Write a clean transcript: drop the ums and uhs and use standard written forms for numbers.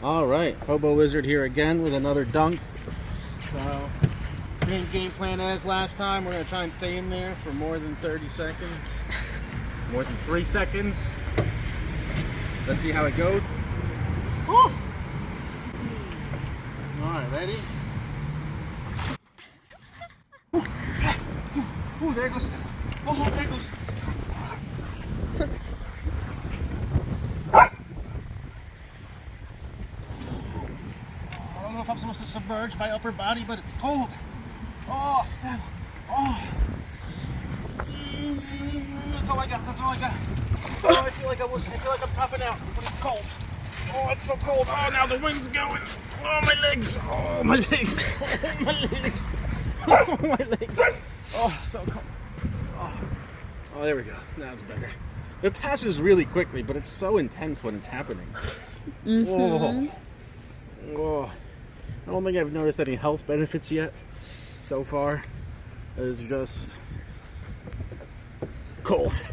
All right, Hobo Wizard here again with another dunk. So, same game plan as last time. We're gonna try and stay in there for more than 30 seconds. More than 3 seconds. Let's see how it goes. Woo! All right, ready? Oh, there goes. Oh, there goes. I don't know if I'm supposed to submerge my upper body, but it's cold. Oh, Steph. Oh. That's all I got. That's all I got. Oh, I feel like I'm topping out, but it's cold. Oh, it's so cold. Oh, now the wind's going. Oh, my legs. Oh, my legs. Oh, my legs. Oh, my legs. Oh, so cold. Oh, there we go. Now it's better. It passes really quickly, but it's so intense when it's happening. Oh. Oh. I don't think I've noticed any health benefits yet so far. It's just cold.